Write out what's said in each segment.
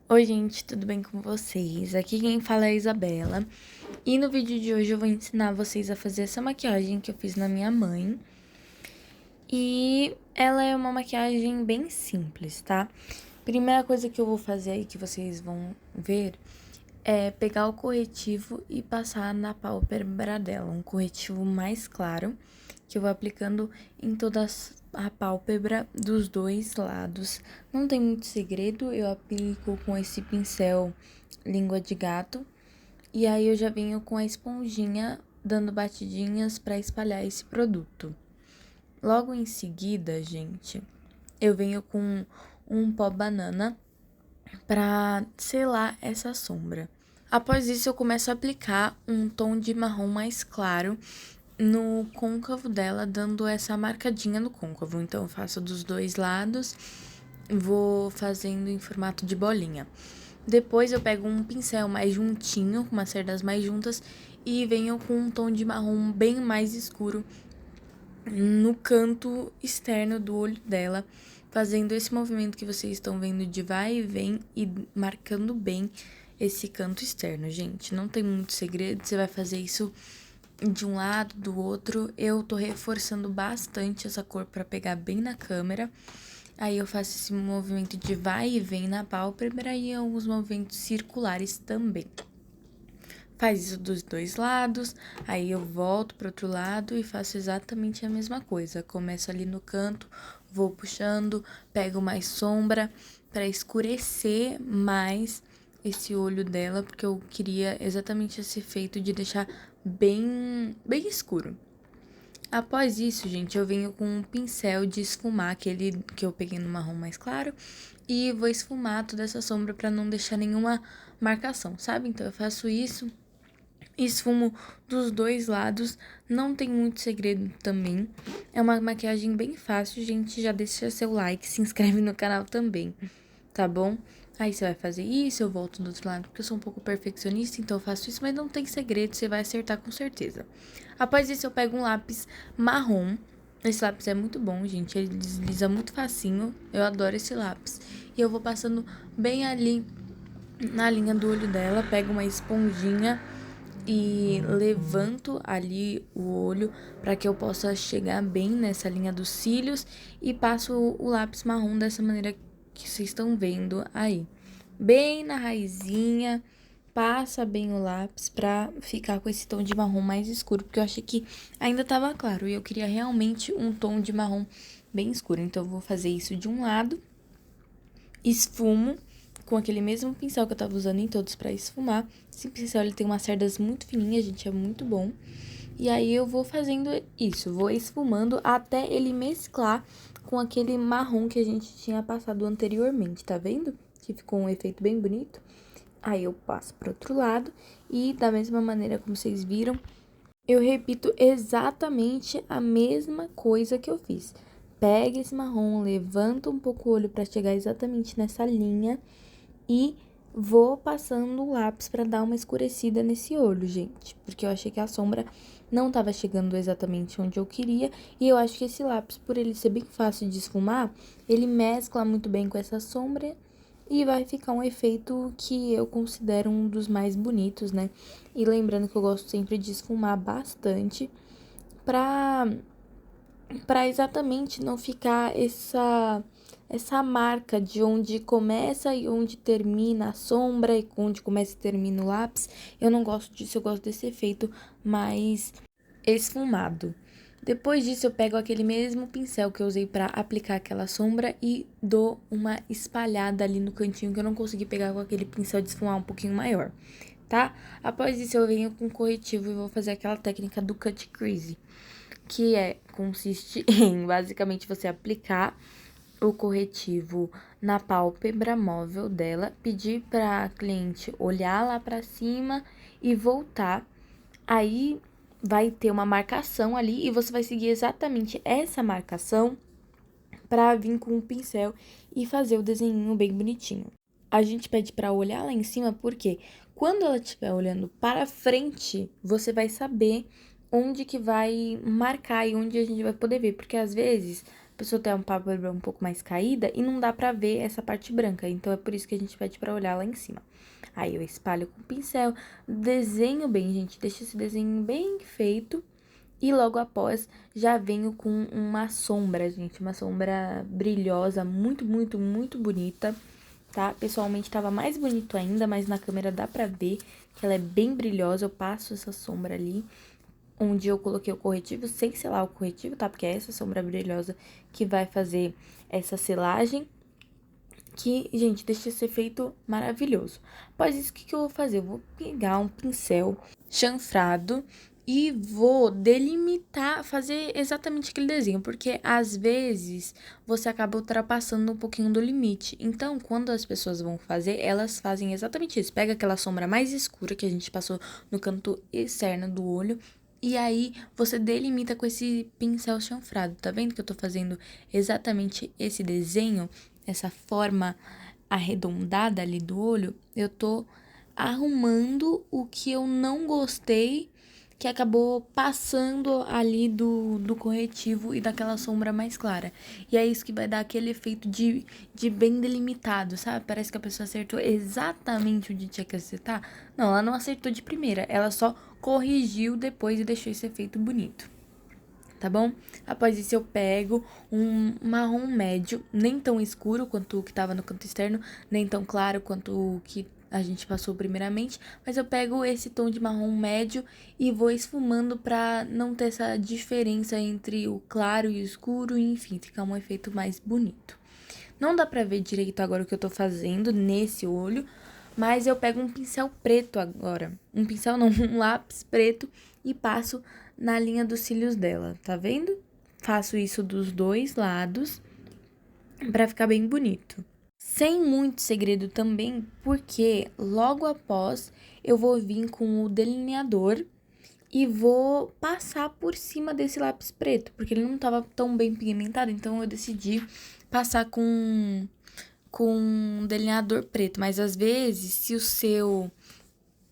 Oi, gente, tudo bem com vocês? Aqui quem fala é a Isabela. E no vídeo de hoje eu vou ensinar vocês a fazer essa maquiagem que eu fiz na minha mãe. E ela é uma maquiagem bem simples, tá? Primeira coisa que eu vou fazer aí que vocês vão ver é pegar o corretivo e passar na pálpebra dela. Um corretivo mais claro, que eu vou aplicando em toda a pálpebra dos dois lados. Não tem muito segredo, eu aplico com esse pincel língua de gato. E aí eu já venho com a esponjinha dando batidinhas para espalhar esse produto. Logo em seguida, gente, eu venho com um pó banana para selar essa sombra. Após isso, eu começo a aplicar um tom de marrom mais claro no côncavo dela, dando essa marcadinha no côncavo. Então, eu faço dos dois lados, vou fazendo em formato de bolinha. Depois, eu pego um pincel mais juntinho, com umas cerdas mais juntas, e venho com um tom de marrom bem mais escuro no canto externo do olho dela, fazendo esse movimento que vocês estão vendo de vai e vem e marcando bem esse canto externo, gente. Não tem muito segredo, você vai fazer isso de um lado, do outro. Eu tô reforçando bastante essa cor pra pegar bem na câmera. Aí eu faço esse movimento de vai e vem na pálpebra e alguns movimentos circulares também. Faz isso dos dois lados, aí eu volto pro outro lado e faço exatamente a mesma coisa. Começo ali no canto, vou puxando, pego mais sombra pra escurecer mais esse olho dela, porque eu queria exatamente esse efeito de deixar bem escuro. Após isso, gente, eu venho com um pincel de esfumar, aquele que eu peguei no marrom mais claro, e vou esfumar toda essa sombra pra não deixar nenhuma marcação, sabe? Então eu faço isso. Esfumo dos dois lados, não tem muito segredo também. É uma maquiagem bem fácil, gente. Já deixa seu like, se inscreve no canal também, tá bom? Aí você vai fazer isso, eu volto do outro lado, porque eu sou um pouco perfeccionista, então eu faço isso, mas não tem segredo, você vai acertar com certeza. Após isso, eu pego um lápis marrom. Esse lápis é muito bom, gente, ele desliza muito facinho, eu adoro esse lápis. E eu vou passando bem ali na linha do olho dela, pego uma esponjinha e levanto ali o olho para que eu possa chegar bem nessa linha dos cílios e passo o lápis marrom dessa maneira que vocês estão vendo aí. Bem na raizinha, passa bem o lápis pra ficar com esse tom de marrom mais escuro, porque eu achei que ainda tava claro e eu queria realmente um tom de marrom bem escuro. Então, eu vou fazer isso de um lado, esfumo com aquele mesmo pincel que eu tava usando em todos pra esfumar. Esse pincel, ele tem umas cerdas muito fininhas, gente, é muito bom. E aí, eu vou fazendo isso, vou esfumando até ele mesclar com aquele marrom que a gente tinha passado anteriormente, tá vendo? Que ficou um efeito bem bonito. Aí, eu passo pro outro lado e da mesma maneira como vocês viram, eu repito exatamente a mesma coisa que eu fiz. Pega esse marrom, levanta um pouco o olho pra chegar exatamente nessa linha e vou passando o lápis pra dar uma escurecida nesse olho, gente. Porque eu achei que a sombra não tava chegando exatamente onde eu queria. E eu acho que esse lápis, por ele ser bem fácil de esfumar, ele mescla muito bem com essa sombra e vai ficar um efeito que eu considero um dos mais bonitos, né? E lembrando que eu gosto sempre de esfumar bastante pra exatamente não ficar essa marca de onde começa e onde termina a sombra e onde começa e termina o lápis. Eu não gosto disso, eu gosto desse efeito mais esfumado. Depois disso, eu pego aquele mesmo pincel que eu usei pra aplicar aquela sombra e dou uma espalhada ali no cantinho que eu não consegui pegar com aquele pincel de esfumar um pouquinho maior, tá? Após isso, eu venho com corretivo e vou fazer aquela técnica do cut crease, que consiste em basicamente você aplicar o corretivo na pálpebra móvel dela, pedir para a cliente olhar lá para cima e voltar. Aí vai ter uma marcação ali e você vai seguir exatamente essa marcação para vir com o pincel e fazer o desenho bem bonitinho. A gente pede para olhar lá em cima porque quando ela estiver olhando para frente, você vai saber onde que vai marcar e onde a gente vai poder ver, porque às vezes a pessoa tem uma pálpebra um pouco mais caída e não dá pra ver essa parte branca. Então, é por isso que a gente pede pra olhar lá em cima. Aí, eu espalho com o pincel, desenho bem, gente, deixa esse desenho bem feito. E logo após, já venho com uma sombra, gente, uma sombra brilhosa, muito, muito, muito bonita, tá? Pessoalmente tava mais bonito ainda, mas na câmera dá pra ver que ela é bem brilhosa. Eu passo essa sombra ali, onde eu coloquei o corretivo, sem selar o corretivo, tá? Porque é essa sombra brilhosa que vai fazer essa selagem. Que, gente, deixa esse efeito maravilhoso. Após isso, o que eu vou fazer? Eu vou pegar um pincel chanfrado e vou delimitar, fazer exatamente aquele desenho, porque às vezes você acaba ultrapassando um pouquinho do limite. Então, quando as pessoas vão fazer, elas fazem exatamente isso. Pega aquela sombra mais escura que a gente passou no canto externo do olho e aí, você delimita com esse pincel chanfrado. Tá vendo que eu tô fazendo exatamente esse desenho? Essa forma arredondada ali do olho, eu tô arrumando o que eu não gostei, que acabou passando ali do corretivo e daquela sombra mais clara. E é isso que vai dar aquele efeito de bem delimitado, sabe? Parece que a pessoa acertou exatamente onde tinha que acertar. Não, ela não acertou de primeira, ela só corrigiu depois e deixou esse efeito bonito. Tá bom? Após isso, eu pego um marrom médio, nem tão escuro quanto o que tava no canto externo, nem tão claro quanto o que a gente passou primeiramente, mas eu pego esse tom de marrom médio e vou esfumando pra não ter essa diferença entre o claro e o escuro, e enfim, ficar um efeito mais bonito. Não dá pra ver direito agora o que eu tô fazendo nesse olho, mas eu pego um pincel preto agora. Um pincel não, um lápis preto e passo na linha dos cílios dela, tá vendo? Faço isso dos dois lados pra ficar bem bonito. Sem muito segredo também, porque logo após eu vou vir com o delineador e vou passar por cima desse lápis preto, porque ele não tava tão bem pigmentado, então eu decidi passar com um delineador preto. Mas às vezes, se o seu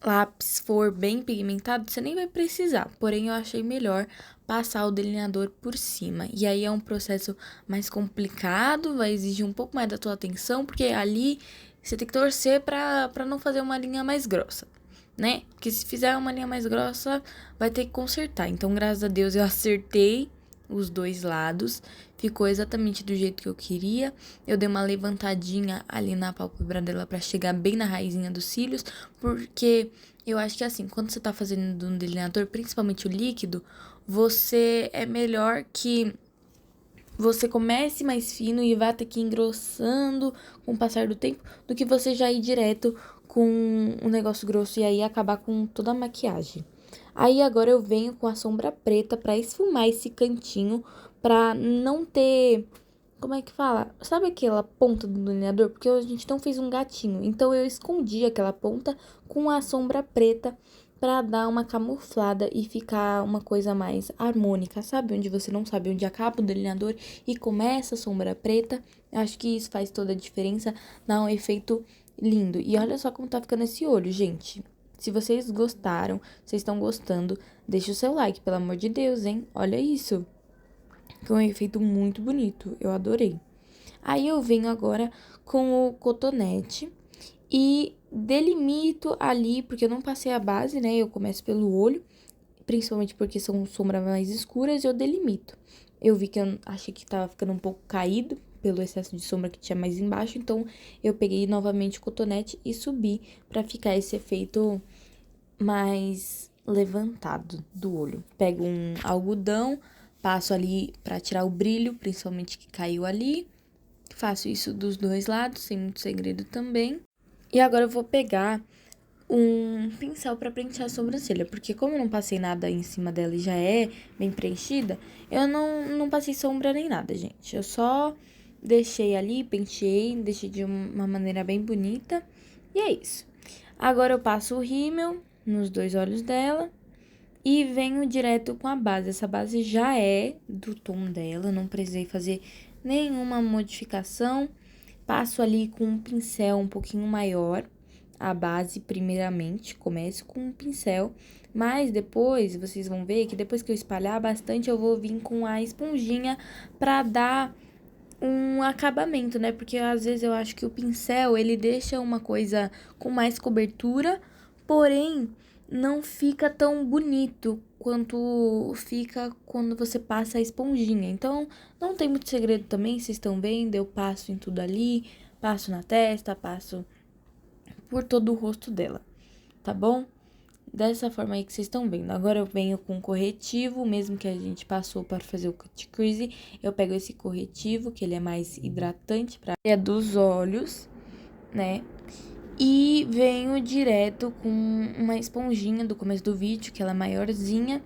lápis for bem pigmentado, você nem vai precisar. Porém, eu achei melhor passar o delineador por cima. E aí é um processo mais complicado, vai exigir um pouco mais da tua atenção, porque ali você tem que torcer pra não fazer uma linha mais grossa, né? Porque se fizer uma linha mais grossa, vai ter que consertar. Então, graças a Deus, eu acertei os dois lados. Ficou exatamente do jeito que eu queria. Eu dei uma levantadinha ali na pálpebra dela pra chegar bem na raizinha dos cílios, porque eu acho que assim, quando você tá fazendo um delineador, principalmente o líquido, você é melhor que você comece mais fino e vá ter que ir engrossando com o passar do tempo, do que você já ir direto com um negócio grosso e aí acabar com toda a maquiagem. Aí agora eu venho com a sombra preta pra esfumar esse cantinho, pra não ter, como é que fala? Sabe aquela ponta do delineador? Porque a gente não fez um gatinho, então eu escondi aquela ponta com a sombra preta pra dar uma camuflada e ficar uma coisa mais harmônica, sabe? Onde você não sabe onde acaba o delineador e começa a sombra preta. Acho que isso faz toda a diferença, dá um efeito lindo. E olha só como tá ficando esse olho, gente. Se vocês gostaram, vocês estão gostando, deixa o seu like, pelo amor de Deus, hein? Olha isso. Ficou um efeito muito bonito, eu adorei. Aí eu venho agora com o cotonete e delimito ali, porque eu não passei a base, né? Eu começo pelo olho, principalmente porque são sombras mais escuras, eu delimito. Eu vi que eu achei que tava ficando um pouco caído pelo excesso de sombra que tinha mais embaixo, então eu peguei novamente o cotonete e subi pra ficar esse efeito mais levantado do olho. Pego um algodão, passo ali pra tirar o brilho, principalmente que caiu ali. Faço isso dos dois lados, sem muito segredo também. E agora eu vou pegar um pincel pra preencher a sobrancelha, porque como eu não passei nada em cima dela e já é bem preenchida, eu não passei sombra nem nada, gente. Eu só deixei ali, penteei, deixei de uma maneira bem bonita, e é isso. Agora eu passo o rímel nos dois olhos dela e venho direto com a base. Essa base já é do tom dela, não precisei fazer nenhuma modificação. Passo ali com um pincel um pouquinho maior, a base primeiramente, começo com um pincel, mas depois vocês vão ver que depois que eu espalhar bastante, eu vou vir com a esponjinha pra dar um acabamento, né? Porque às vezes eu acho que o pincel, ele deixa uma coisa com mais cobertura, porém não fica tão bonito quanto fica quando você passa a esponjinha. Então, não tem muito segredo também, vocês estão vendo, eu passo em tudo ali, passo na testa, passo por todo o rosto dela, tá bom? Dessa forma aí que vocês estão vendo. Agora eu venho com corretivo, mesmo que a gente passou para fazer o cut crease. Eu pego esse corretivo, que ele é mais hidratante para a área dos olhos, né? E venho direto com uma esponjinha do começo do vídeo, que ela é maiorzinha.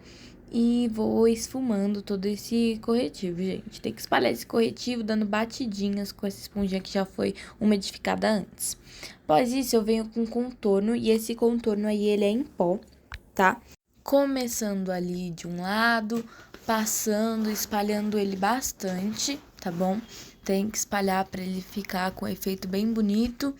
E vou esfumando todo esse corretivo, gente. Tem que espalhar esse corretivo dando batidinhas com essa esponjinha que já foi umidificada antes. Após isso, eu venho com contorno, e esse contorno aí, ele é em pó, tá? Começando ali de um lado, passando, espalhando ele bastante, tá bom? Tem que espalhar pra ele ficar com um efeito bem bonito.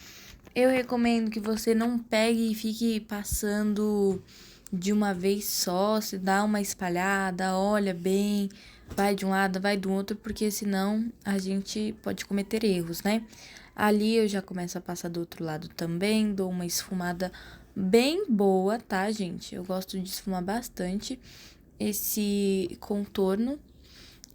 Eu recomendo que você não pegue e fique passando de uma vez só, se dá uma espalhada, olha bem, vai de um lado, vai do outro, porque senão a gente pode cometer erros, né? Ali eu já começo a passar do outro lado também, dou uma esfumada bem boa, tá, gente? Eu gosto de esfumar bastante esse contorno.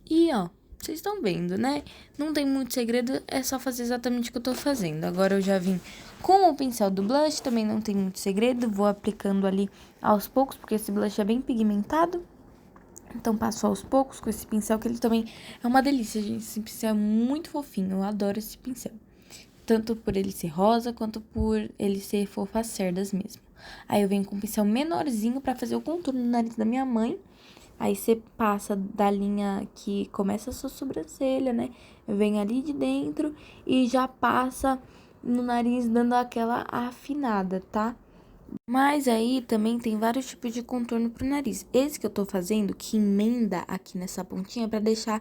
E, ó, vocês estão vendo, né? Não tem muito segredo, é só fazer exatamente o que eu tô fazendo. Agora eu já vim com o pincel do blush, também não tem muito segredo. Vou aplicando ali aos poucos, porque esse blush é bem pigmentado. Então, passo aos poucos com esse pincel, que ele também é uma delícia, gente. Esse pincel é muito fofinho, eu adoro esse pincel. Tanto por ele ser rosa, quanto por ele ser fofa cerdas mesmo. Aí eu venho com um pincel menorzinho pra fazer o contorno do nariz da minha mãe. Aí você passa da linha que começa a sua sobrancelha, né? Vem ali de dentro e já passa no nariz dando aquela afinada, tá? Mas aí também tem vários tipos de contorno pro nariz. Esse que eu tô fazendo, que emenda aqui nessa pontinha, pra deixar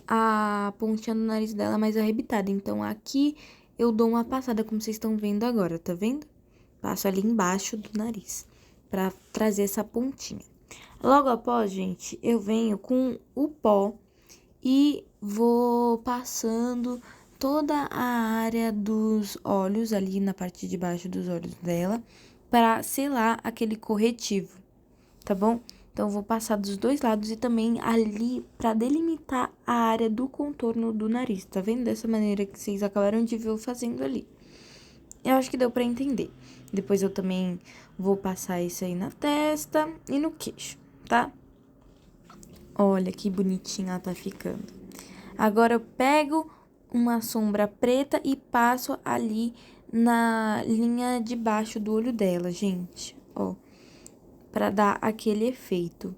a pontinha do nariz dela mais arrebitada. Então, aqui eu dou uma passada, como vocês estão vendo agora, tá vendo? Passo ali embaixo do nariz, pra trazer essa pontinha. Logo após, gente, eu venho com o pó e vou passando toda a área dos olhos, ali na parte de baixo dos olhos dela, para selar aquele corretivo, tá bom? Então, eu vou passar dos dois lados e também ali para delimitar a área do contorno do nariz, tá vendo? Dessa maneira que vocês acabaram de ver eu fazendo ali. Eu acho que deu pra entender. Depois eu também vou passar isso aí na testa e no queixo, tá? Olha que bonitinha ela tá ficando. Agora eu pego uma sombra preta e passo ali na linha de baixo do olho dela, gente, ó. Pra dar aquele efeito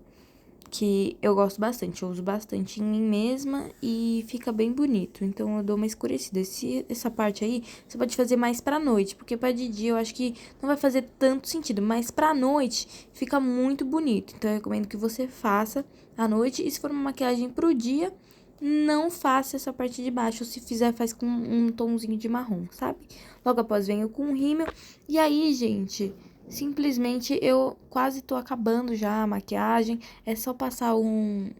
que eu gosto bastante, eu uso bastante em mim mesma e fica bem bonito. Então, eu dou uma escurecida. Essa parte aí, você pode fazer mais pra noite, porque pra de dia eu acho que não vai fazer tanto sentido, mas pra noite fica muito bonito. Então, eu recomendo que você faça à noite, e se for uma maquiagem pro dia, não faça essa parte de baixo. Se fizer, faz com um tomzinho de marrom, sabe? Logo após, venho com um rímel. E aí, gente, simplesmente eu quase tô acabando já a maquiagem. É só passar um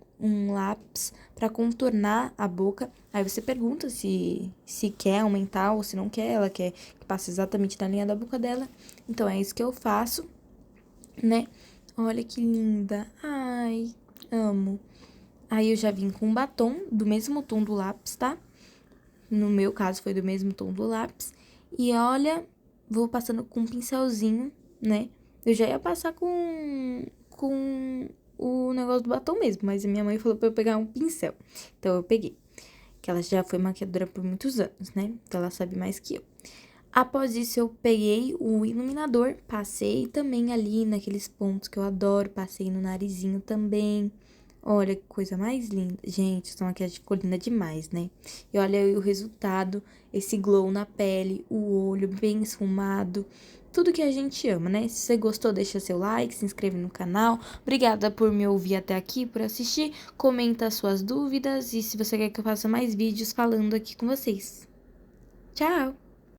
lápis pra contornar a boca. Aí você pergunta se quer aumentar ou se não quer. Ela quer que passe exatamente na linha da boca dela. Então, é isso que eu faço, né? Olha que linda. Ai, amo. Aí eu já vim com um batom do mesmo tom do lápis, tá? No meu caso foi do mesmo tom do lápis. E olha, vou passando com um pincelzinho, né? Eu já ia passar com o negócio do batom mesmo, mas a minha mãe falou pra eu pegar um pincel. Então eu peguei. Que ela já foi maquiadora por muitos anos, né? Então ela sabe mais que eu. Após isso, eu peguei o iluminador, passei também ali naqueles pontos que eu adoro, passei no narizinho também. Olha que coisa mais linda. Gente, essa maquiagem ficou linda demais, né? E olha aí o resultado, esse glow na pele, o olho bem esfumado. Tudo que a gente ama, né? Se você gostou, deixa seu like, se inscreve no canal. Obrigada por me ouvir até aqui, por assistir. Comenta as suas dúvidas e se você quer que eu faça mais vídeos falando aqui com vocês. Tchau!